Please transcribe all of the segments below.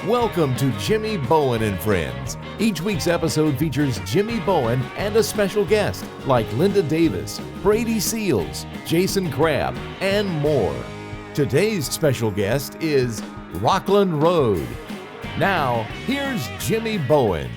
Welcome to Jimmy Bowen and Friends. Each week's episode features Jimmy Bowen and a special guest like Linda Davis, Brady Seals, Jason Crabb, and more. Today's special guest is Rockland Road. Now, here's Jimmy Bowen.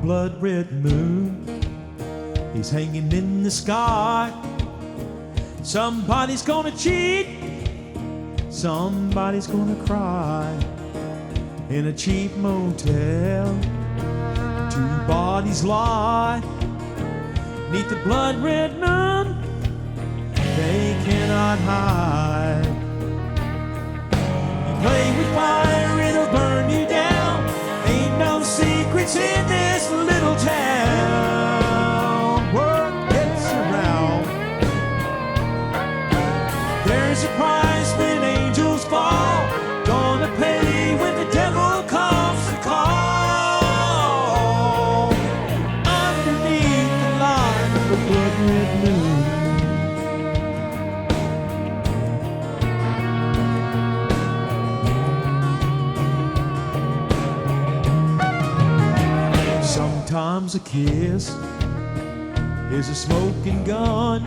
Blood-red moon is hanging in the sky. Somebody's gonna cheat, somebody's gonna cry. In a cheap motel, two bodies lie. Neath the blood-red moon, they cannot hide. You play with fire, it'll burn you down. Ain't no secrets in this little town. Word gets around. There's a price when angels fall. Gonna pay when the devil comes to call. Underneath the light of the blood-red moon. Sometimes a kiss is a smoking gun.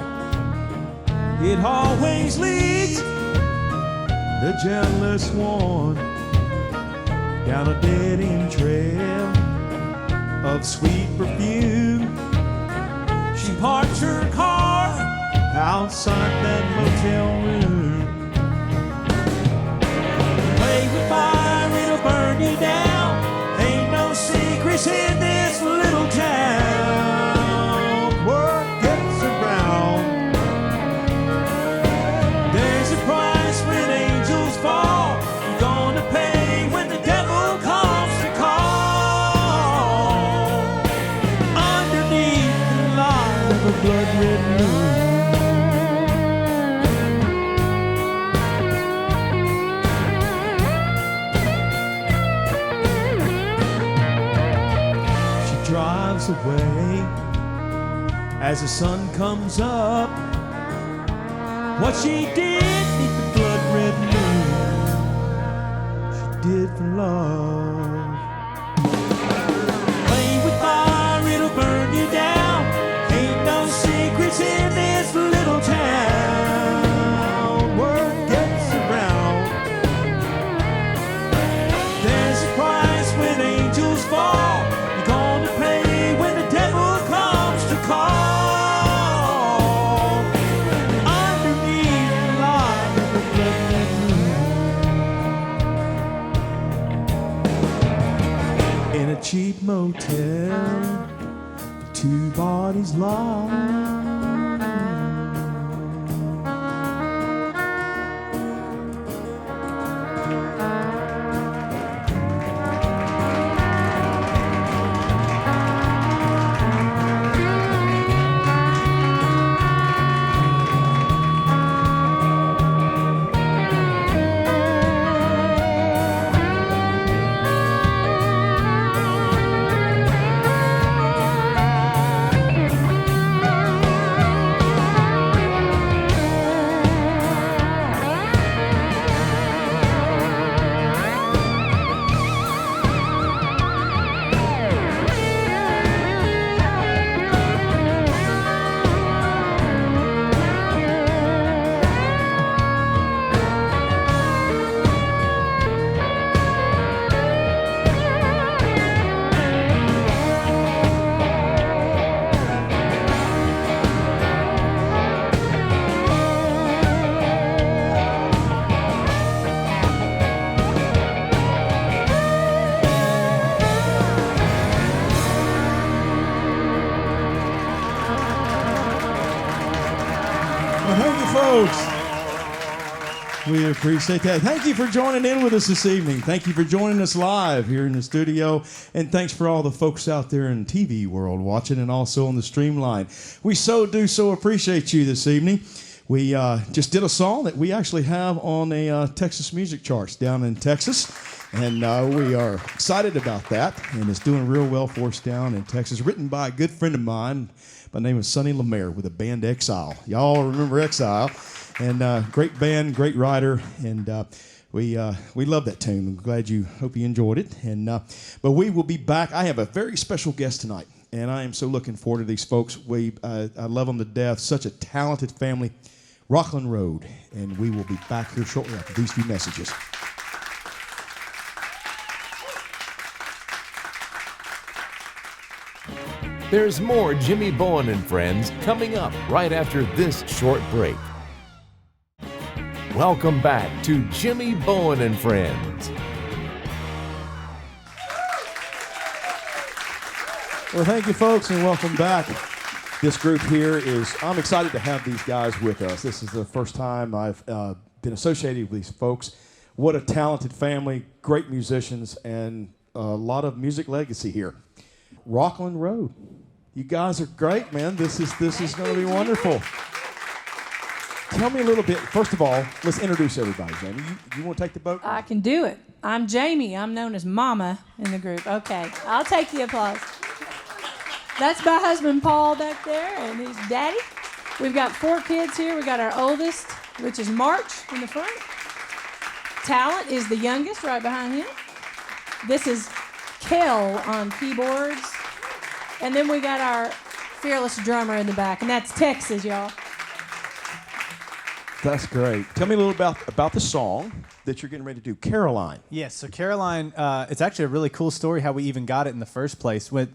It always leads the jealous one down a dead-end trail of sweet perfume. She parks her car outside that motel room. Play with fire, it'll burn you down. Ain't no secrets in this little town. Word gets around. There's a price when angels fall. You're gonna pay when the devil comes to call. Underneath the light of a blood-red moon. Drives away as the sun comes up. What she did neath the blood-red moon, she did for love. Play with fire, it'll burn you down. Ain't no secrets in this little town. Word gets around. There's a price when angels fall. Cheap motel, two bodies lie. Folks, We appreciate that. Thank you for joining in with us this evening. Thank you for joining us live here in the studio. And thanks for all the folks out there in the TV world watching and also on the streamline. We so appreciate you this evening. We just did a song that we actually have on a Texas music charts down in Texas. And we are excited about that. And it's doing real well for us down in Texas. Written by a good friend of mine by the name of Sonny Lemaire with the band Exile. Y'all remember Exile. And great band, great writer, and we love that tune. I'm glad hope you enjoyed it. And but we will be back. I have a very special guest tonight, and I am so looking forward to these folks. I love them to death. Such a talented family, Rockland Road, and we will be back here shortly after these few messages. There's more Jimmy Bowen and Friends coming up right after this short break. Welcome back to Jimmy Bowen and Friends. Well, thank you, folks, and welcome back. This group here I'm excited to have these guys with us. This is the first time I've been associated with these folks. What a talented family, great musicians, and a lot of music legacy here. Rockland Road. You guys are great, man. This is going to be wonderful. Tell me a little bit. First of all, let's introduce everybody. Jamie, you want to take the boat? I can do it. I'm Jamie. I'm known as Mama in the group. Okay, I'll take the applause. That's my husband, Paul, back there, and his daddy. We've got 4 kids here. We got our oldest, which is March in the front. Talent is the youngest, right behind him. This is Kel on keyboards. And then we got our fearless drummer in the back, and that's Texas, y'all. That's great. Tell me a little about the song that you're getting ready to do, Caroline. Yes, so Caroline, it's actually a really cool story how we even got it in the first place. When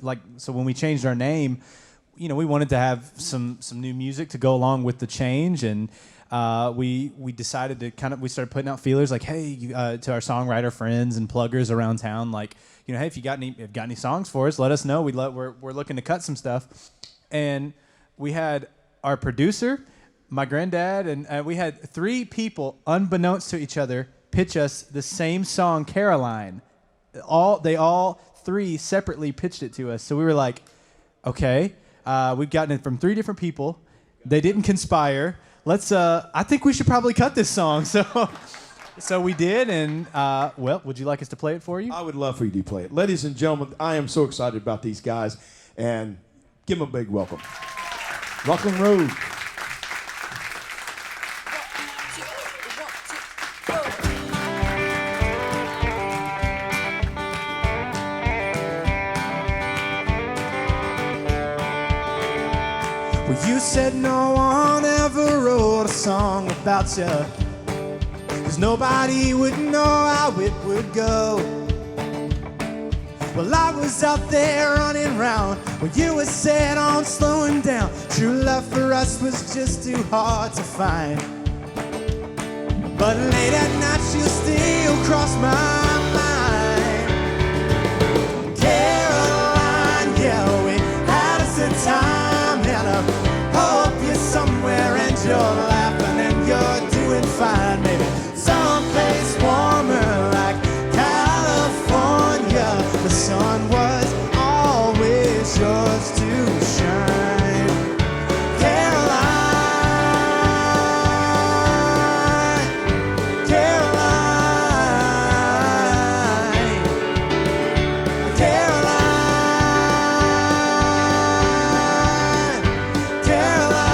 we changed our name, we wanted to have some new music to go along with the change, and we decided to we started putting out feelers like, hey, to our songwriter friends and pluggers around town, like, hey, if you got any songs for us, let us know. We're looking to cut some stuff, and we had our producer, my granddad, and we had 3 people, unbeknownst to each other, pitch us the same song, Caroline. They all 3 separately pitched it to us. So we were like, okay, we've gotten it from 3 different people. They didn't conspire. I think we should probably cut this song. So we did, and would you like us to play it for you? I would love for you to play it. Ladies and gentlemen, I am so excited about these guys, and give them a big welcome. Rockland Road. Well, you said no one ever wrote a song about you, 'cause nobody would know how it would go. Well, I was out there running round when you were set on slowing down. True love for us was just too hard to find. But late at night she'll still cross my mind. Caroline, yeah, we had us a time, and I hope you're somewhere and you're laughing and you're doing fine, maybe someplace warmer like California. The sun was always yours to shine. Caroline, Caroline, Caroline, Caroline.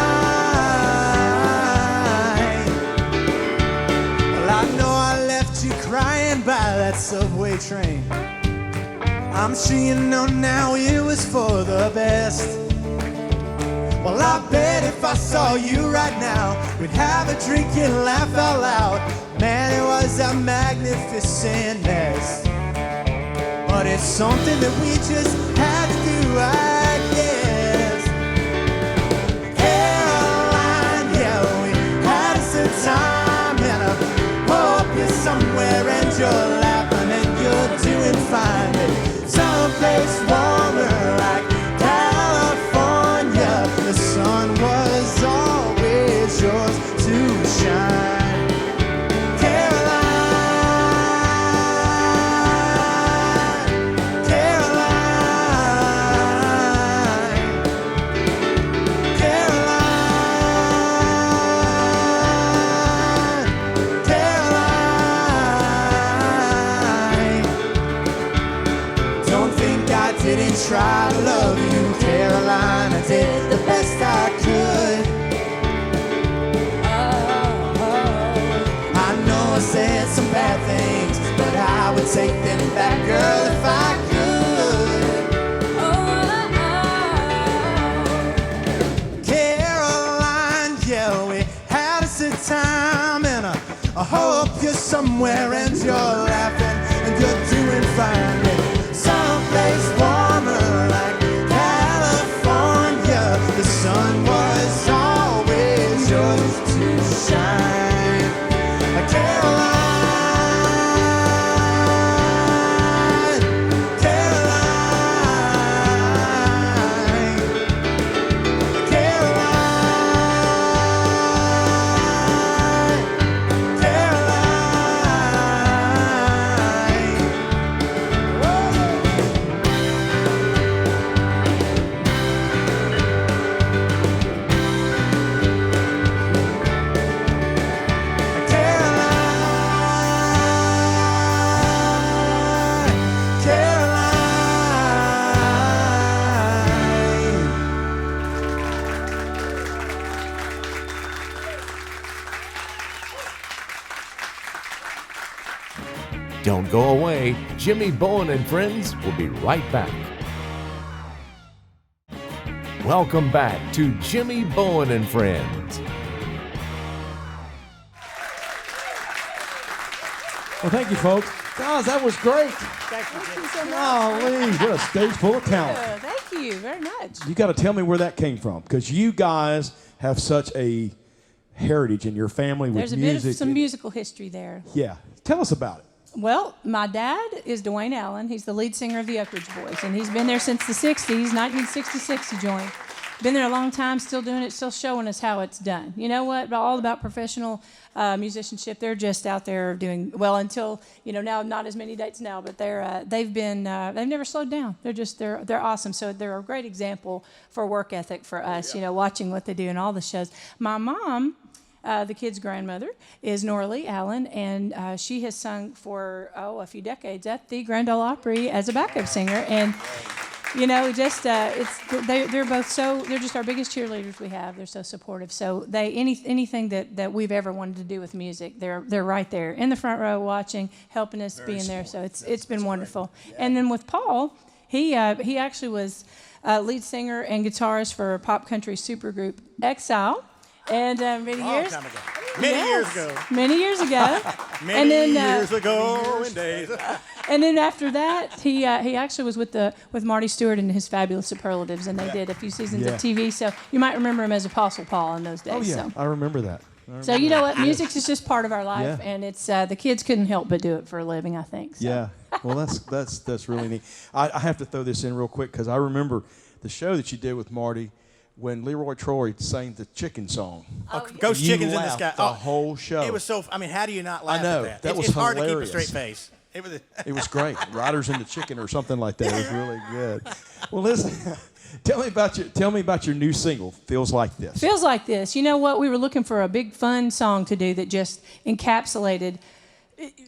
Well, I know I left you crying by that subway train. I'm sure you know now it was for the best. Well, I bet if I saw you right now, we'd have a drink and laugh out loud. Man, it was a magnificent mess. But it's something that we just had to do, I guess. Caroline, yeah, we had us a time, and I hope you're somewhere and you're laughing and you're doing fine. Someplace warmer like California. The sun was always yours to shine. time, and I hope you're somewhere and you're laughing and you're doing fine. Someplace warmer like California, the sun was always yours to shine. Caroline, Caroline, Caroline, Caroline. Don't go away. Jimmy Bowen and Friends will be right back. Welcome back to Jimmy Bowen and Friends. Well, thank you, folks. Guys, that was great. Thank you so much. Golly, what a stage full of talent. Thank you very much. You got to tell me where that came from, because you guys have such a heritage in your family with There's a music. bit of some musical history there. Yeah. Tell us about it. Well, my dad is Dwayne Allen. He's the lead singer of the Oak Ridge Boys, and he's been there since the 60s. 1966 he joined. Been there a long time, still doing it, still showing us how it's done. You know what? All about professional musicianship. They're just out there doing well until, now not as many dates now, but they've never slowed down. They're awesome. So they're a great example for work ethic for us. Watching what they do in all the shows. My mom, the kid's grandmother, is Nora Lee Allen, and she has sung for a few decades at the Grand Ole Opry as a backup singer. And they're both they're just our biggest cheerleaders we have. They're so supportive. So anything that we've ever wanted to do with music, they're right there in the front row watching, helping us, being there. So it's been wonderful. Yeah. And then with Paul, he actually was lead singer and guitarist for pop country supergroup Exile. And many years ago. Many years ago. In days. And then after that, he actually was with Marty Stewart and his Fabulous Superlatives, and they did a few seasons of TV. So you might remember him as Apostle Paul in those days. Oh, yeah. So. I remember that. So you know what? Music is just part of our life, and it's the kids couldn't help but do it for a living, I think. So. Yeah. Well, that's really neat. I have to throw this in real quick because I remember the show that you did with Marty when Leroy Troy sang the chicken song. Ghost You chickens in the laughed sky. the whole show. It was so. How do you not laugh I know. at that? That was it's hard hilarious. to keep a straight face. It was great. Riders in the Chicken or something like that. It was really good. Well, listen, tell me about your new single, Feels Like This. Feels Like This. You know what? We were looking for a big fun song to do that just encapsulated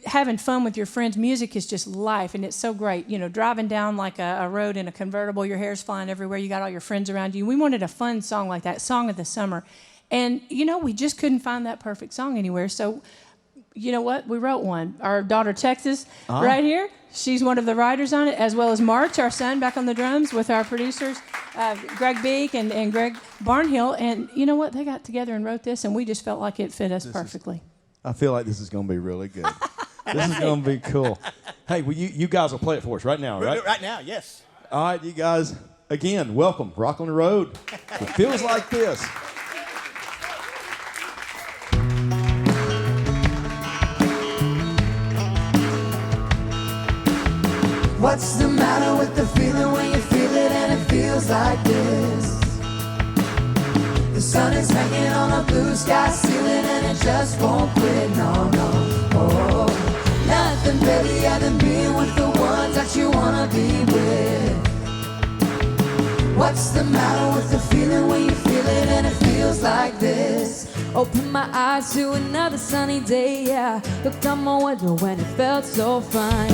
having fun with your friends. Music is just life, and it's so great. Driving down like a road in a convertible, your hair's flying everywhere, you got all your friends around you. We wanted a fun song like that, song of the summer. And, we just couldn't find that perfect song anywhere. So, you know what? We wrote one. Our daughter, Texas, right here, she's one of the writers on it, as well as March, our son, back on the drums with our producers, Greg Beek and Greg Barnhill. And you know what? They got together and wrote this, and we just felt like it fit us perfectly. I feel like this is going to be really good. This is going to be cool. Hey, well, you guys will play it for us right now, right? Right now, yes. All right, you guys, again, welcome. Rockland Road. It feels like this. What's the matter with the feeling when you feel it and it feels like this? The sun is hanging on a blue sky ceiling and it just won't quit, no. Oh, nothing better than being with the ones that you wanna be with. What's the matter with the feeling when you feel it and it feels like this? Open my eyes to another sunny day, yeah. Looked out my window when it felt so fine.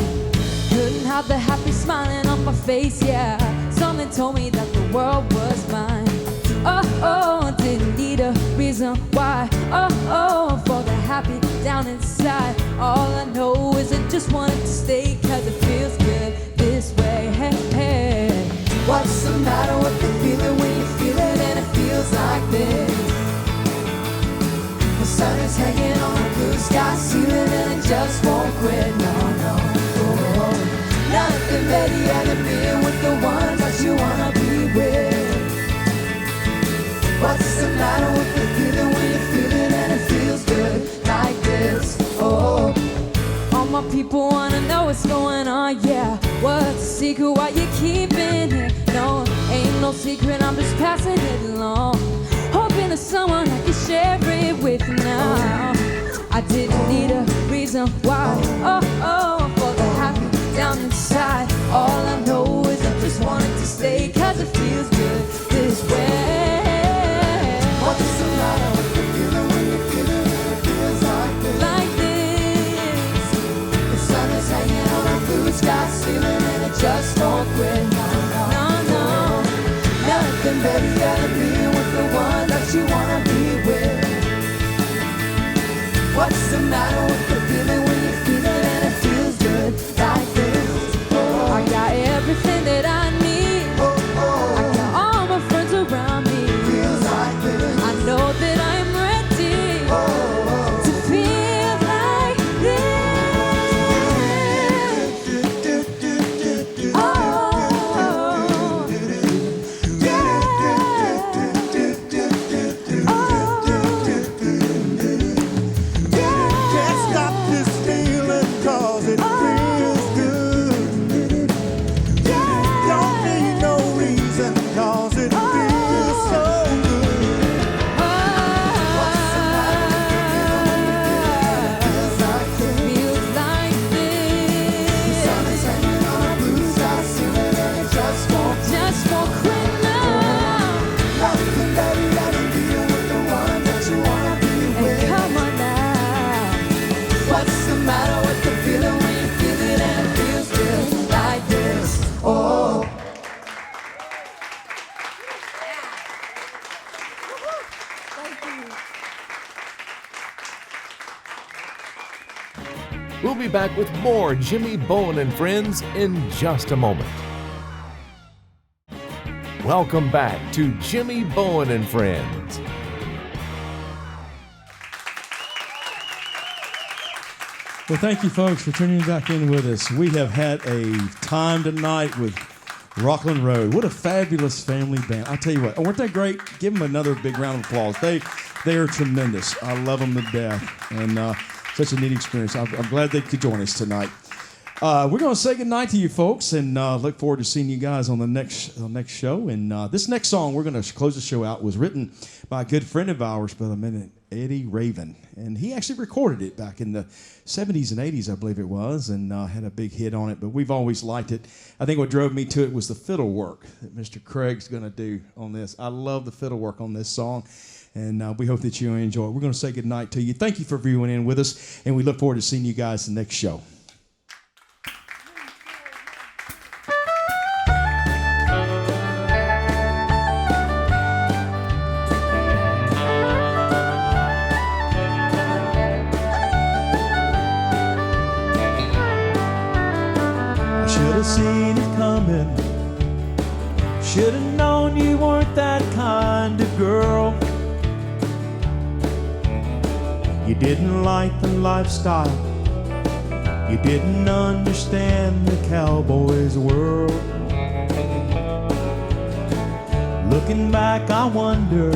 Couldn't hide the happy smiling on my face, yeah. Something told me that the world was mine. Oh, didn't need a reason why. Oh, for the happy down inside. All I know is I just wanted to stay, cause it feels good this way. Hey. What's the matter with the feeling when you feel it and it feels like this? The sun is hanging sky ceiling and it just won't quit. No, no, oh. Nothing better than being with the ones that you wanna be with. What's the matter with the feeling when you feel it and it feels good like this? Oh, all my people wanna know what's going on, yeah. What's the secret? Why you keeping it? No, ain't no secret, I'm just passing it along. Hoping that someone I can share it with now. I didn't need a reason why, for the happy down inside. All I know is I just wanted to stay, cause it feels good this way. What's the matter with the feeling when you feel it and it feels like this? Like this. The sun is hanging on a blue sky ceiling and it just won't quit. No, no, no, no. Nothing better than being with the one that you wanna be with. What's the matter with the feeling when you feel it and it feels good like this? Oh, I got everything that I need. I got all my friends around me. Feels like this. I know that I'm ready to feel like this. Oh, Can't stop this feeling 'cause it feels good. Don't need no reason 'cause it feels so good. feels like this. The sun is hanging on a blue sky ceiling and it just won't quit now. Nothing better than being with the one that you wanna be with. Come on now. What's the matter with the feeling when you feel it and it feels good like this? Oh. We'll be back with more Jimmy Bowen and Friends in just a moment. Welcome back to Jimmy Bowen and Friends. Well, thank you, folks, for tuning back in with us. We have had a time tonight with Rockland Road. What a fabulous family band. I tell you what, weren't they great? Give them another big round of applause. They are tremendous. I love them to death. And such a neat experience. I'm glad they could join us tonight. We're going to say goodnight to you folks and look forward to seeing you guys on the next show. And this next song we're going to close the show out was written by a good friend of ours by the name Eddie Raven. And he actually recorded it back in the 70s and 80s, I believe it was, and had a big hit on it. But we've always liked it. I think what drove me to it was the fiddle work that Mr. Craig's going to do on this. I love the fiddle work on this song. And we hope that you enjoy it. We're going to say goodnight to you. Thank you for viewing in with us. And we look forward to seeing you guys the next show. I should have seen it coming. Should have known you weren't that kind of girl. You didn't like the lifestyle. You didn't understand the cowboy's world. Looking back, I wonder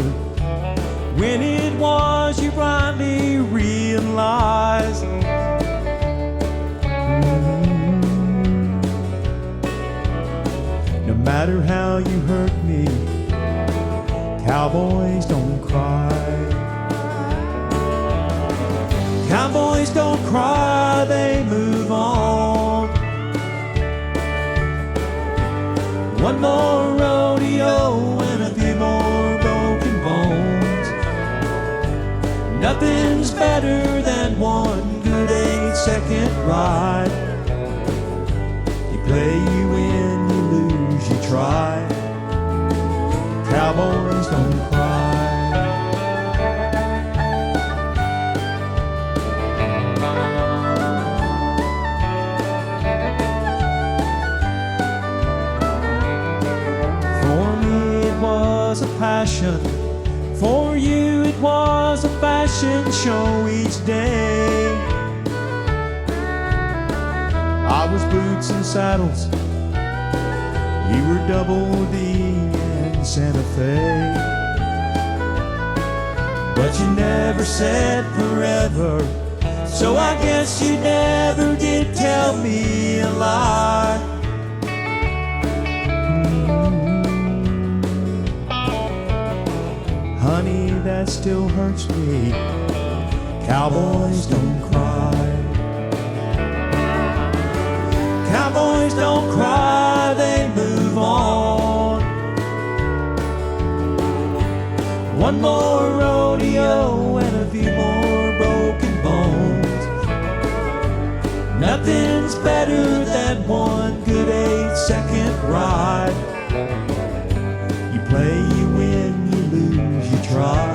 when it was you finally realized. No matter how you hurt me, cowboys don't cry. Cowboys don't cry, they move on. One more rodeo and a few more broken bones. Nothing's better than one good 8-second ride. You play, you win, you lose, you try. Cowboys don't cry. For me it was a passion. For you it was was a fashion show each day. I was boots and saddles, you were Double D and Santa Fe. But you never said forever, so I guess you never did tell me a lie. Honey, that still hurts me. Cowboys don't cry. Cowboys don't cry, they move on. One more rodeo and a few more broken bones. Nothing's better than one good 8-second ride. You play, you win, you lose, you try.